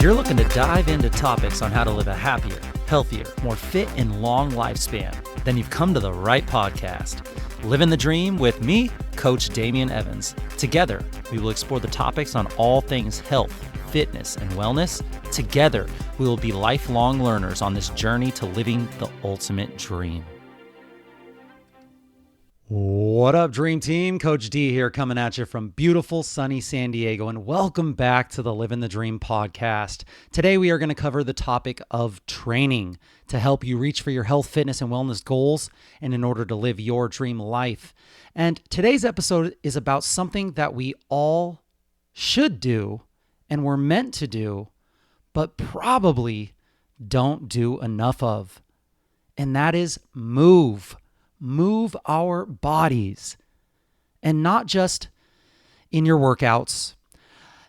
you're looking to dive into topics on how to live a happier, healthier, more fit, and long lifespan, then you've come to the right podcast. Livin the Dream with me, Coach Damian Evans. Together, we will explore the topics on all things health, fitness, and wellness. Together, we will be lifelong learners on this journey to living the ultimate dream. What up, Dream Team? Coach D here, coming at you from beautiful, sunny San Diego, and welcome back to the Livin the Dream podcast. Today, we are going to cover the topic of training to help you reach for your health, fitness, and wellness goals, and in order to live your dream life. And today's episode is about something that we all should do, and we're meant to do, but probably don't do enough of. And that is move. Move our bodies, and not just in your workouts,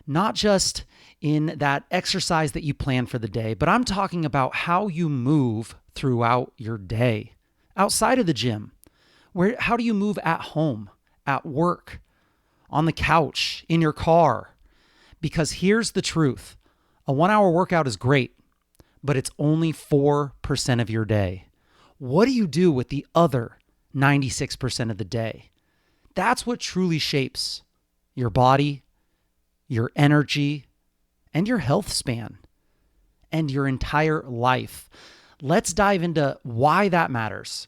not just in that exercise that you plan for the day, but I'm talking about how you move throughout your day, outside of the gym. How do you move at home, at work, on the couch, in your car? Because here's the truth. A 1-hour workout is great, but it's only 4% of your day. What do you do with the other 96% of the day? That's what truly shapes your body, your energy, and your health span, and your entire life. Let's dive into why that matters,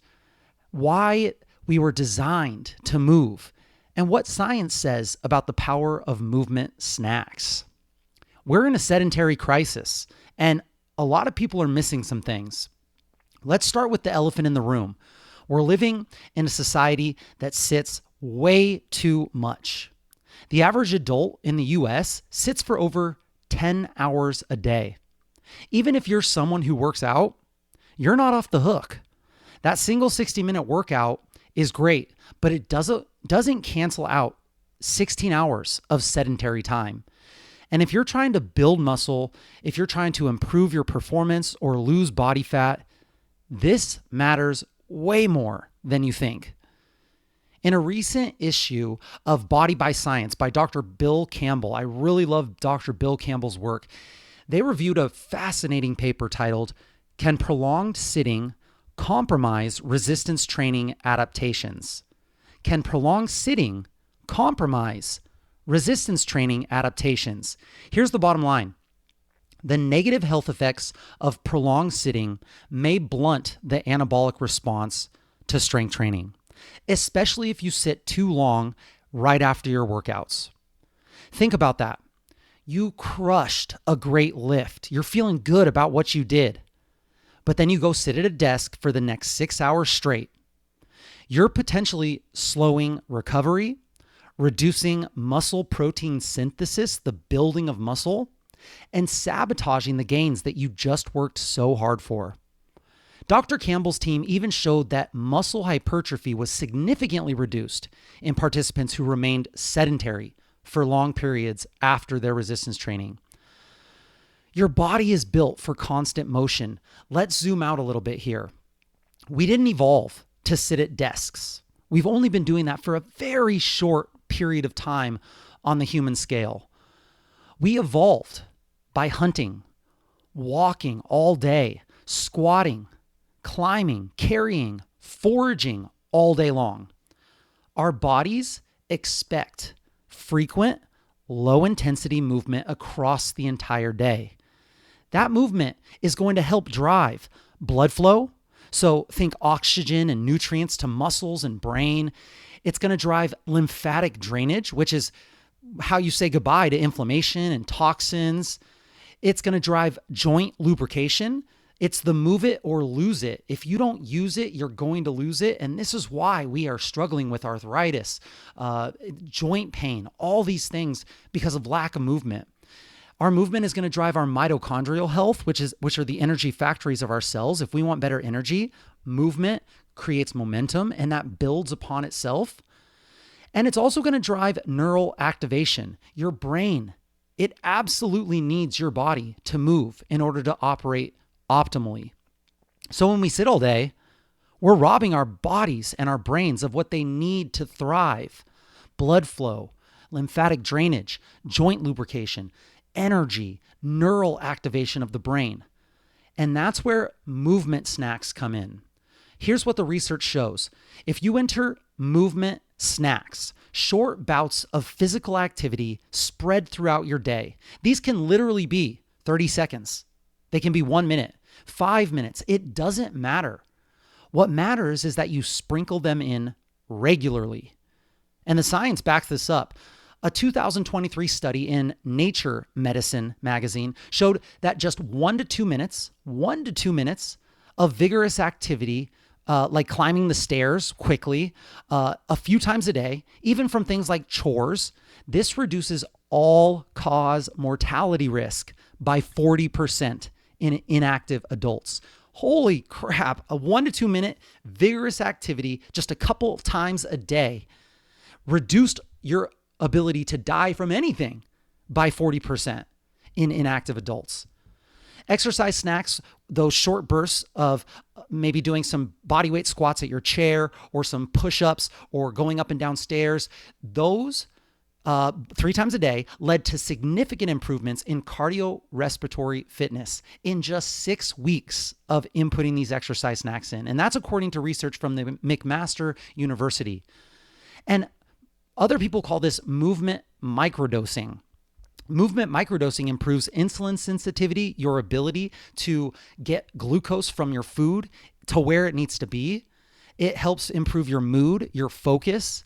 why we were designed to move, and what science says about the power of movement snacks. We're in a sedentary crisis, and a lot of people are missing some things. Let's start with the elephant in the room. We're living in a society that sits way too much. The average adult in the US sits for over 10 hours a day. Even if you're someone who works out, you're not off the hook. That single 60-minute workout is great, but it doesn't cancel out 16 hours of sedentary time. And if you're trying to build muscle, if you're trying to improve your performance or lose body fat, this matters way more than you think. In a recent issue of Body by Science by Dr. Bill Campbell, I really love Dr. Bill Campbell's work. They reviewed a fascinating paper titled, "Can Prolonged Sitting Compromise Resistance Training Adaptations?" Can prolonged sitting compromise resistance training adaptations? Here's the bottom line. The negative health effects of prolonged sitting may blunt the anabolic response to strength training, especially if you sit too long right after your workouts. Think about that. You crushed a great lift. You're feeling good about what you did, but then you go sit at a desk for the next 6 hours straight. You're potentially slowing recovery, reducing muscle protein synthesis, the building of muscle, and sabotaging the gains that you just worked so hard for. Dr. Campbell's team even showed that muscle hypertrophy was significantly reduced in participants who remained sedentary for long periods after their resistance training. Your body is built for constant motion. Let's zoom out a little bit here. We didn't evolve to sit at desks. We've only been doing that for a very short period of time on the human scale. We evolved by hunting, walking all day, squatting, climbing, carrying, foraging all day long. Our bodies expect frequent, low-intensity movement across the entire day. That movement is going to help drive blood flow. So think oxygen and nutrients to muscles and brain. It's going to drive lymphatic drainage, which is how you say goodbye to inflammation and toxins. It's going to drive joint lubrication. It's the move it or lose it. If you don't use it, you're going to lose it. And this is why we are struggling with arthritis, joint pain, all these things because of lack of movement. Our movement is going to drive our mitochondrial health, which are the energy factories of our cells. If we want better energy, movement creates momentum, and that builds upon itself. And it's also going to drive neural activation. Your brain, it absolutely needs your body to move in order to operate optimally. So when we sit all day, we're robbing our bodies and our brains of what they need to thrive. Blood flow, lymphatic drainage, joint lubrication, energy, neural activation of the brain. And that's where movement snacks come in. Here's what the research shows. If you enter movement snacks, short bouts of physical activity spread throughout your day, these can literally be 30 seconds. They can be 1 minute, 5 minutes. It doesn't matter. What matters is that you sprinkle them in regularly. And the science backs this up. A 2023 study in Nature Medicine magazine showed that just 1 to 2 minutes, 1 to 2 minutes of vigorous activity, like climbing the stairs quickly, a few times a day, even from things like chores, this reduces all-cause mortality risk by 40% in inactive adults. Holy crap, a 1 to 2 minute vigorous activity just a couple times a day reduced your ability to die from anything by 40% in inactive adults. Exercise snacks, those short bursts of maybe doing some bodyweight squats at your chair or some push-ups or going up and down stairs, those 3 times a day led to significant improvements in cardiorespiratory fitness in just 6 weeks of inputting these exercise snacks in. And that's according to research from the McMaster University. And other people call this movement microdosing. Movement microdosing improves insulin sensitivity, your ability to get glucose from your food to where it needs to be. It helps improve your mood, your focus,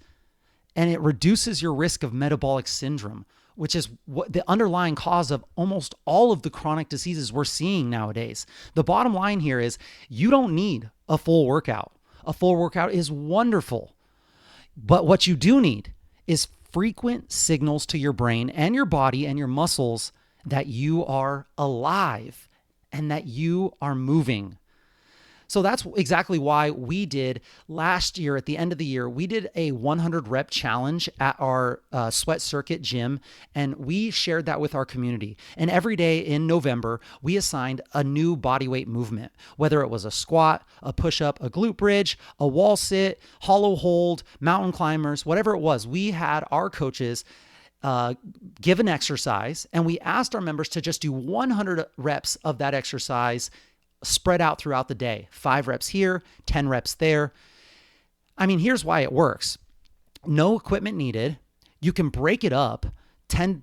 and it reduces your risk of metabolic syndrome, which is what the underlying cause of almost all of the chronic diseases we're seeing nowadays. The bottom line here is you don't need a full workout. A full workout is wonderful, but what you do need is frequent signals to your brain and your body and your muscles that you are alive and that you are moving. So that's exactly why we did last year, at the end of the year, we did a 100 rep challenge at our Sweat Circuit gym, and we shared that with our community. And every day in November, we assigned a new bodyweight movement, whether it was a squat, a push-up, a glute bridge, a wall sit, hollow hold, mountain climbers, whatever it was. We had our coaches give an exercise, and we asked our members to just do 100 reps of that exercise spread out throughout the day. 5 reps here, 10 reps there. I mean, here's why it works. No equipment needed. You can break it up, 10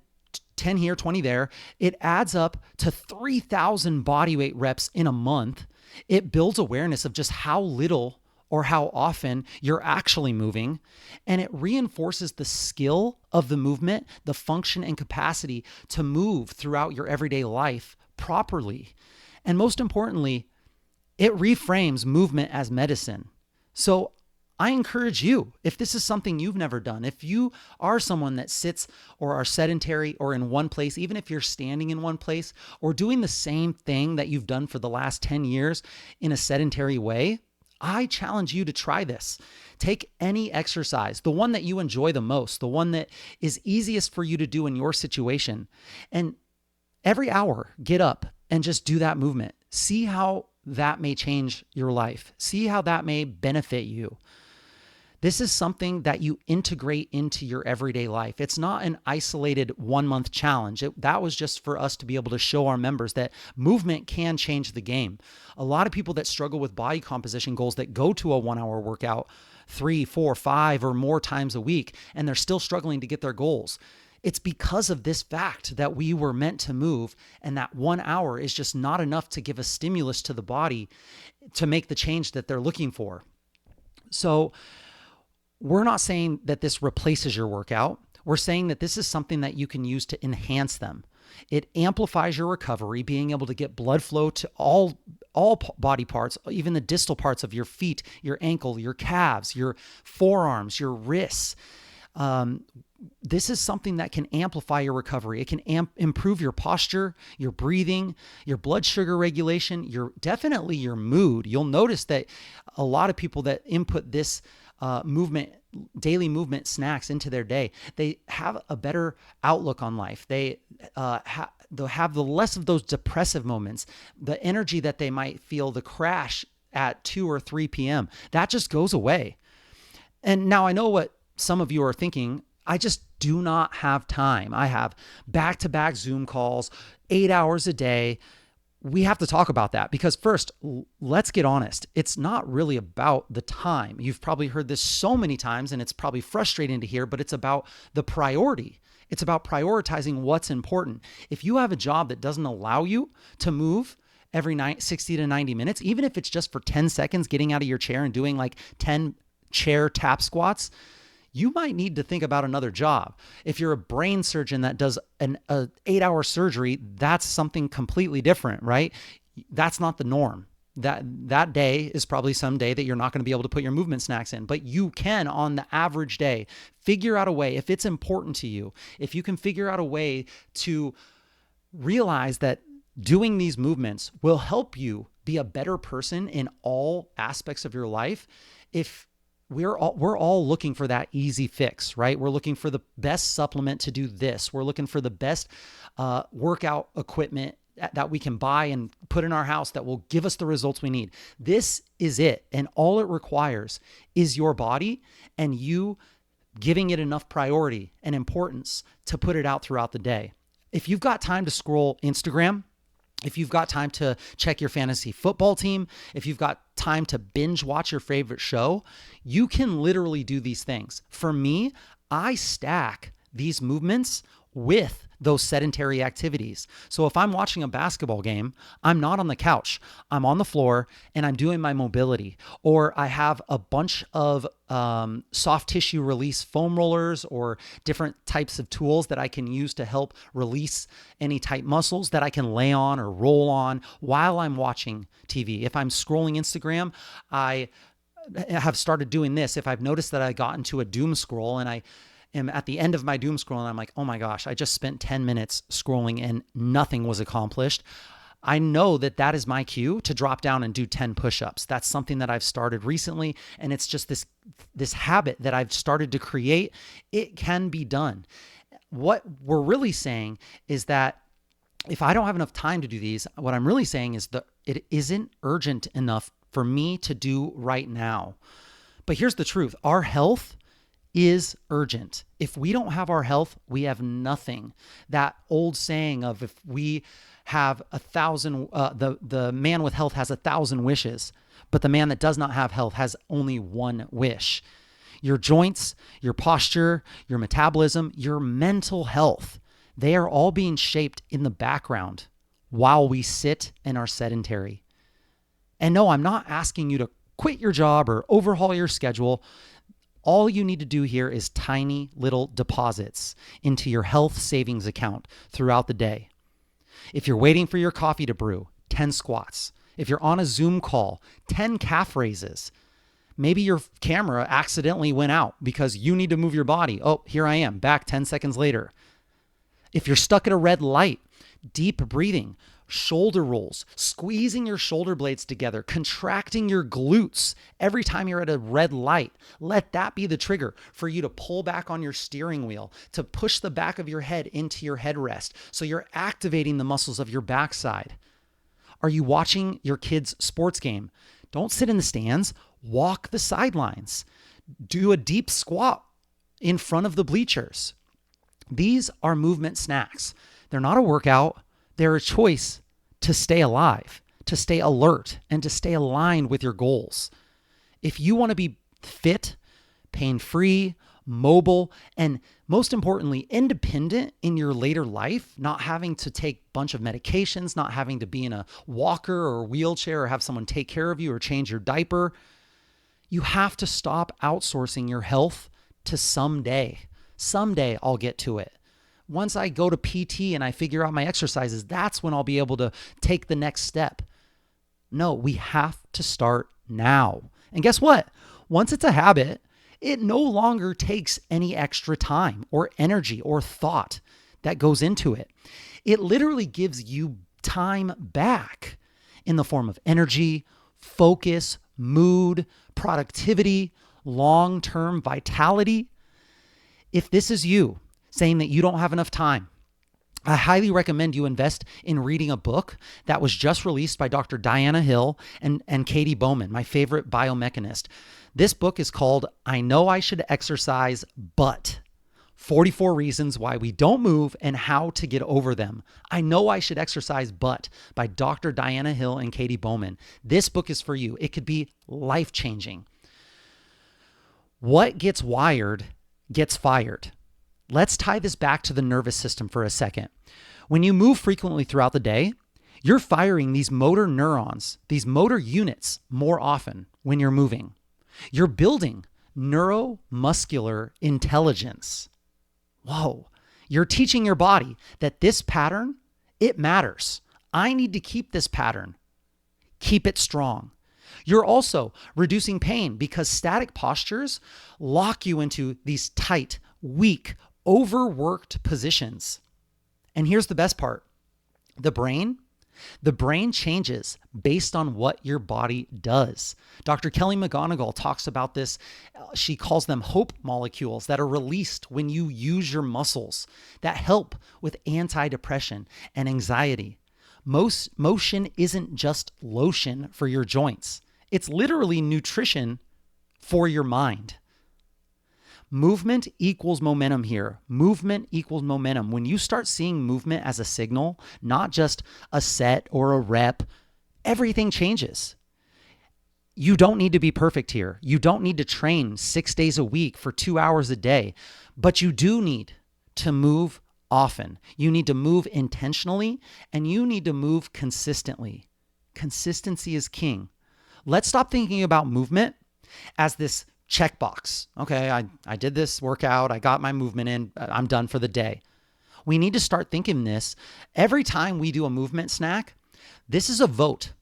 here, 20 there. It adds up to 3,000 bodyweight reps in a month. It builds awareness of just how little or how often you're actually moving, and it reinforces the skill of the movement, the function and capacity to move throughout your everyday life properly. And most importantly, it reframes movement as medicine. So I encourage you, if this is something you've never done, if you are someone that sits or are sedentary or in one place, even if you're standing in one place or doing the same thing that you've done for the last 10 years in a sedentary way, I challenge you to try this. Take any exercise, the one that you enjoy the most, the one that is easiest for you to do in your situation, and every hour, get up and just do that movement. See how that may change your life. See how that may benefit you. This is something that you integrate into your everyday life. It's not an isolated 1-month challenge. That was just for us to be able to show our members that movement can change the game. A lot of people that struggle with body composition goals that go to a 1-hour workout 3, 4, 5 or more times a week, and they're still struggling to get their goals. It's because of this fact that we were meant to move, and that 1 hour is just not enough to give a stimulus to the body to make the change that they're looking for. So we're not saying that this replaces your workout. We're saying that this is something that you can use to enhance them. It amplifies your recovery, being able to get blood flow to all body parts, even the distal parts of your feet, your ankle, your calves, your forearms, your wrists. This is something that can amplify your recovery. It can improve your posture, your breathing, your blood sugar regulation, definitely your mood. You'll notice that a lot of people that input this daily movement snacks into their day, they have a better outlook on life. They'll have the less of those depressive moments, the energy that they might feel, the crash at 2 or 3 p.m. That just goes away. And now I know what some of you are thinking. I just do not have time. I have back-to-back Zoom calls, 8 hours a day. We have to talk about that because first, let's get honest. It's not really about the time. You've probably heard this so many times and it's probably frustrating to hear, but it's about the priority. It's about prioritizing what's important. If you have a job that doesn't allow you to move every 60 to 90 minutes, even if it's just for 10 seconds, getting out of your chair and doing like 10 chair tap squats, you might need to think about another job. If you're a brain surgeon that does an 8-hour surgery, that's something completely different, right? That's not the norm. That day is probably some day that you're not going to be able to put your movement snacks in, but you can, on the average day, figure out a way, if it's important to you, if you can figure out a way to realize that doing these movements will help you be a better person in all aspects of your life. If we're all looking for that easy fix, right? We're looking for the best supplement to do this. We're looking for the best workout equipment that we can buy and put in our house that will give us the results we need. This is it. And all it requires is your body and you giving it enough priority and importance to put it out throughout the day. If you've got time to scroll Instagram, if you've got time to check your fantasy football team, if you've got time to binge watch your favorite show, you can literally do these things. For me, I stack these movements with those sedentary activities. So if I'm watching a basketball game, I'm not on the couch, I'm on the floor and I'm doing my mobility. Or I have a bunch of soft tissue release foam rollers or different types of tools that I can use to help release any tight muscles that I can lay on or roll on while I'm watching TV. If I'm scrolling Instagram, I have started doing this. If I've noticed that I got into a doom scroll and I am at the end of my doom scroll and I'm like, oh my gosh, I just spent 10 minutes scrolling and nothing was accomplished. I know that that is my cue to drop down and do 10 push-ups. That's something that I've started recently. And it's just this habit that I've started to create. It can be done. What we're really saying is that if I don't have enough time to do these, what I'm really saying is that it isn't urgent enough for me to do right now. But here's the truth. Our health is urgent. If we don't have our health, we have nothing. That old saying of if we have 1,000, the man with health has 1,000 wishes, but the man that does not have health has only one wish. Your joints, your posture, your metabolism, your mental health, they are all being shaped in the background while we sit and are sedentary. And no, I'm not asking you to quit your job or overhaul your schedule. All you need to do here is tiny little deposits into your health savings account throughout the day. If you're waiting for your coffee to brew, 10 squats. If you're on a Zoom call, 10 calf raises. Maybe your camera accidentally went out because you need to move your body. Oh, here I am, back 10 seconds later. If you're stuck at a red light, deep breathing, shoulder rolls, squeezing your shoulder blades together, contracting your glutes every time you're at a red light. Let that be the trigger for you to pull back on your steering wheel, to push the back of your head into your headrest. So you're activating the muscles of your backside. Are you watching your kid's sports game? Don't sit in the stands, walk the sidelines. Do a deep squat in front of the bleachers. These are movement snacks. They're not a workout. They're a choice to stay alive, to stay alert, and to stay aligned with your goals. If you want to be fit, pain-free, mobile, and most importantly, independent in your later life, not having to take a bunch of medications, not having to be in a walker or a wheelchair or have someone take care of you or change your diaper, you have to stop outsourcing your health to someday. Someday I'll get to it. Once I go to PT and I figure out my exercises, that's when I'll be able to take the next step. No, we have to start now. And guess what? Once it's a habit, it no longer takes any extra time or energy or thought that goes into it. It literally gives you time back in the form of energy, focus, mood, productivity, long-term vitality. If this is you, saying that you don't have enough time, I highly recommend you invest in reading a book that was just released by Dr. Diana Hill and Katy Bowman, my favorite biomechanist. This book is called I Know I Should Exercise, But 44 Reasons Why We Don't Move and How to Get Over Them. I Know I Should Exercise, But by Dr. Diana Hill and Katy Bowman. This book is for you. It could be life-changing. What gets wired gets fired. Let's tie this back to the nervous system for a second. When you move frequently throughout the day, you're firing these motor neurons, these motor units more often when you're moving. You're building neuromuscular intelligence. Whoa. You're teaching your body that this pattern, it matters. I need to keep this pattern. Keep it strong. You're also reducing pain because static postures lock you into these tight, weak, overworked positions. And here's the best part. The brain changes based on what your body does. Dr. Kelly McGonigal talks about this. She calls them hope molecules that are released when you use your muscles that help with antidepressant and anxiety. Motion isn't just lotion for your joints. It's literally nutrition for your mind. Movement equals momentum here. Movement equals momentum. When you start seeing movement as a signal, not just a set or a rep, everything changes. You don't need to be perfect here. You don't need to train 6 days a week for 2 hours a day, but you do need to move often. You need to move intentionally, and you need to move consistently. Consistency is king. Let's stop thinking about movement as this checkbox. Okay, I did this workout. I got my movement in. I'm done for the day. We need to start thinking this. Every time we do a movement snack, this is a vote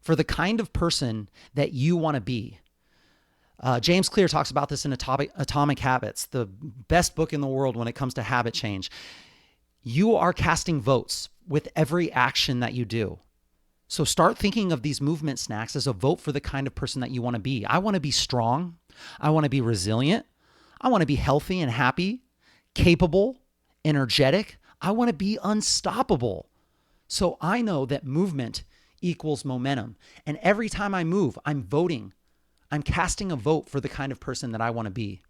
for the kind of person that you want to be. James Clear talks about this in Atomic Habits, the best book in the world when it comes to habit change. You are casting votes with every action that you do. So start thinking of these movement snacks as a vote for the kind of person that you want to be. I want to be strong. I want to be resilient. I want to be healthy and happy, capable, energetic. I want to be unstoppable. So I know that movement equals momentum. And every time I move, I'm voting. I'm casting a vote for the kind of person that I want to be.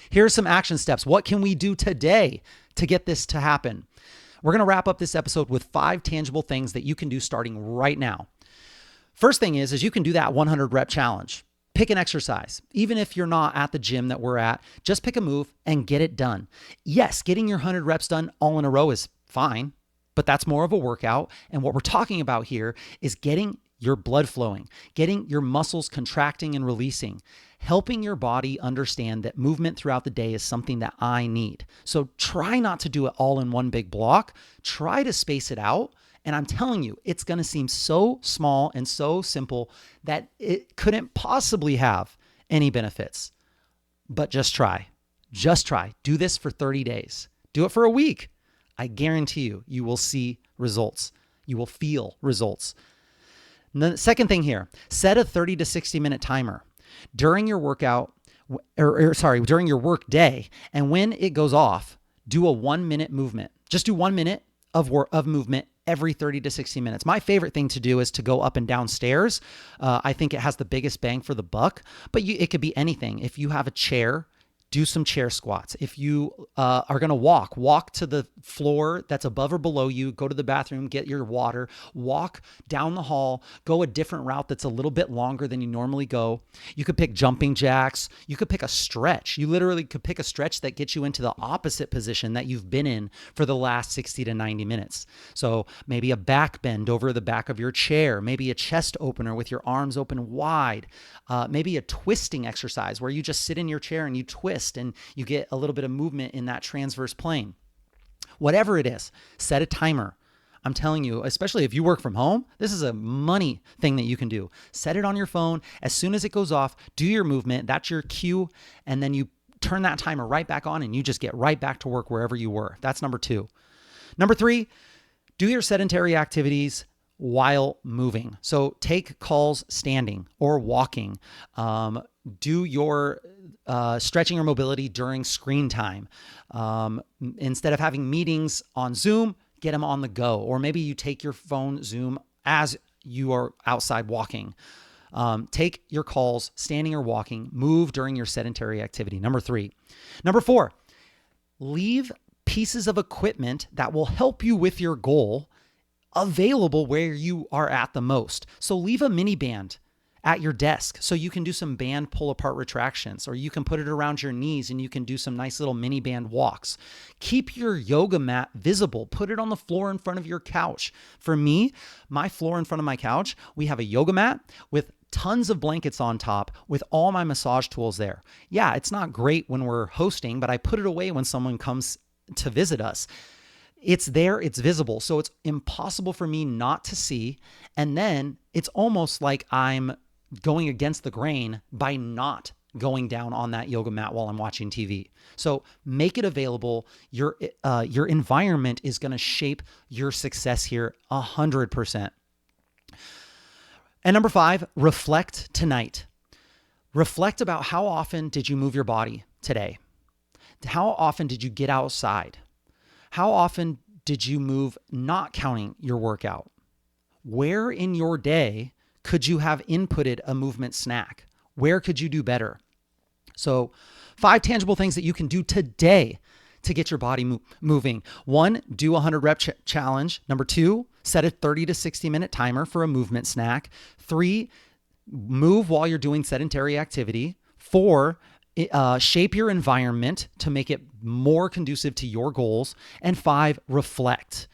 Here are some action steps. What can we do today to get this to happen? We're going to wrap up this episode with 5 tangible things that you can do starting right now. First thing is you can do that 100 rep challenge. Pick an exercise. Even if you're not at the gym that we're at, just pick a move and get it done. Yes, getting your 100 reps done all in a row is fine, but that's more of a workout. And what we're talking about here is getting your blood flowing, getting your muscles contracting and releasing, helping your body understand that movement throughout the day is something that I need. So try not to do it all in one big block. Try to space it out. And I'm telling you, it's going to seem so small and so simple that it couldn't possibly have any benefits. But just try. Just try. Do this for 30 days. Do it for a week. I guarantee you, you will see results. You will feel results. And the second thing here, set a 30 to 60 minute timer during your workout, during your work day. And when it goes off, do a 1 minute movement. Just do 1 minute of movement every 30 to 60 minutes. My favorite thing to do is to go up and down stairs. I think it has the biggest bang for the buck, but it could be anything. If you have a chair, do some chair squats. If you are going to walk to the floor that's above or below you, go to the bathroom, get your water, walk down the hall, go a different route that's a little bit longer than you normally go. You could pick jumping jacks. You could pick a stretch. You literally could pick a stretch that gets you into the opposite position that you've been in for the last 60 to 90 minutes. So maybe a back bend over the back of your chair, maybe a chest opener with your arms open wide, maybe a twisting exercise where you just sit in your chair and you twist and you get a little bit of movement in that transverse plane. Whatever it is, set a timer. I'm telling you, especially if you work from home, this is a money thing that you can do. Set it on your phone. As soon as it goes off, do your movement. That's your cue. And then you turn that timer right back on and you just get right back to work wherever you were. That's number 2. Number 3, do your sedentary activities while moving. So take calls standing or walking. Do your stretching or mobility during screen time. Instead of having meetings on Zoom, get them on the go. Or maybe you take your phone Zoom as you are outside walking. Take your calls standing or walking. Move during your sedentary activity. Number 3. Number 4, leave pieces of equipment that will help you with your goal available where you are at the most. So leave a mini band at your desk so you can do some band pull apart retractions, or you can put it around your knees and you can do some nice little mini band walks. Keep your yoga mat visible. Put it on the floor in front of your couch. For me, my floor in front of my couch, we have a yoga mat with tons of blankets on top with all my massage tools there. Yeah, it's not great when we're hosting, but I put it away when someone comes to visit us. It's there, it's visible, so it's impossible for me not to see. And then it's almost like I'm going against the grain by not going down on that yoga mat while I'm watching TV. So make it available. Your environment is going to shape your success here 100%. And number 5, reflect tonight. Reflect about how often did you move your body today? How often did you get outside? How often did you move not counting your workout? Where in your day could you have inputted a movement snack? Where could you do better? So 5 tangible things that you can do today to get your body moving. 1, do a 100 rep challenge. Number 2, set a 30 to 60 minute timer for a movement snack. 3, move while you're doing sedentary activity. 4, shape your environment to make it more conducive to your goals. And 5, reflect.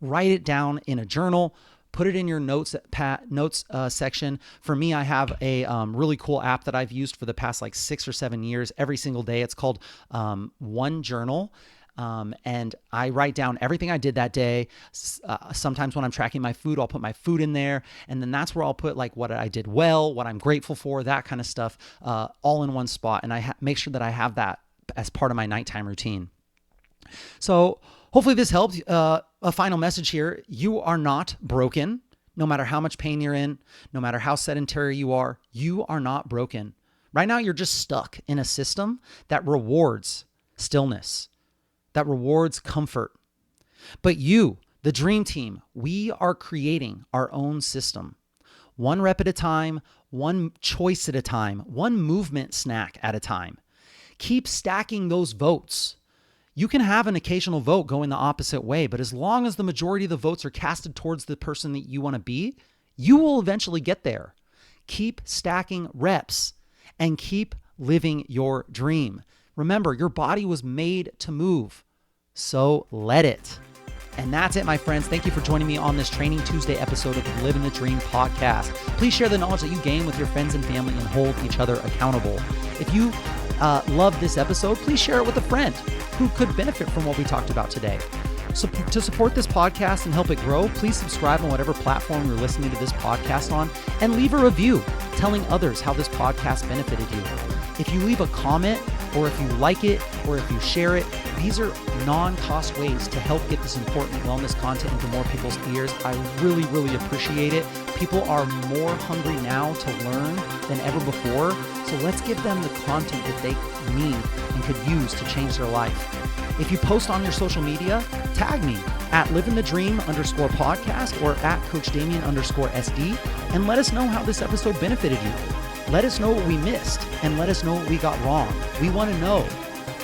Write it down in a journal. Put it in your notes section. For me, I have a really cool app that I've used for the past like 6 or 7 years every single day. It's called One Journal. And I write down everything I did that day. Sometimes when I'm tracking my food, I'll put my food in there. And then that's where I'll put like what I did well, what I'm grateful for, that kind of stuff, all in one spot. And I make sure that I have that as part of my nighttime routine. So hopefully this helped. A final message here. You are not broken. No matter how much pain you're in, no matter how sedentary you are not broken. Right now, you're just stuck in a system that rewards stillness, that rewards comfort. But you, the dream team, we are creating our own system. 1 rep at a time, 1 choice at a time, 1 movement snack at a time. Keep stacking those votes. You can have an occasional vote go in the opposite way, but as long as the majority of the votes are casted towards the person that you want to be, you will eventually get there. Keep stacking reps and keep living your dream. Remember, your body was made to move, so let it. And that's it, my friends. Thank you for joining me on this Training Tuesday episode of the Livin the Dream podcast. Please share the knowledge that you gain with your friends and family and hold each other accountable. If you love this episode, please share it with a friend who could benefit from what we talked about today. So to support this podcast and help it grow, please subscribe on whatever platform you're listening to this podcast on and leave a review telling others how this podcast benefited you. If you leave a comment, or if you like it, or if you share it, these are non-cost ways to help get this important wellness content into more people's ears. I really, really appreciate it. People are more hungry now to learn than ever before. So let's give them the content that they need and could use to change their life. If you post on your social media, tag me at livingthedream_podcast or at coachdamian_SD and let us know how this episode benefited you. Let us know what we missed and let us know what we got wrong. We want to know.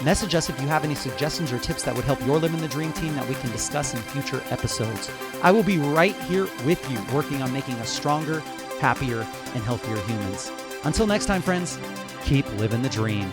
Message us if you have any suggestions or tips that would help your Living the Dream team that we can discuss in future episodes. I will be right here with you working on making us stronger, happier, and healthier humans. Until next time, friends, keep living the dream.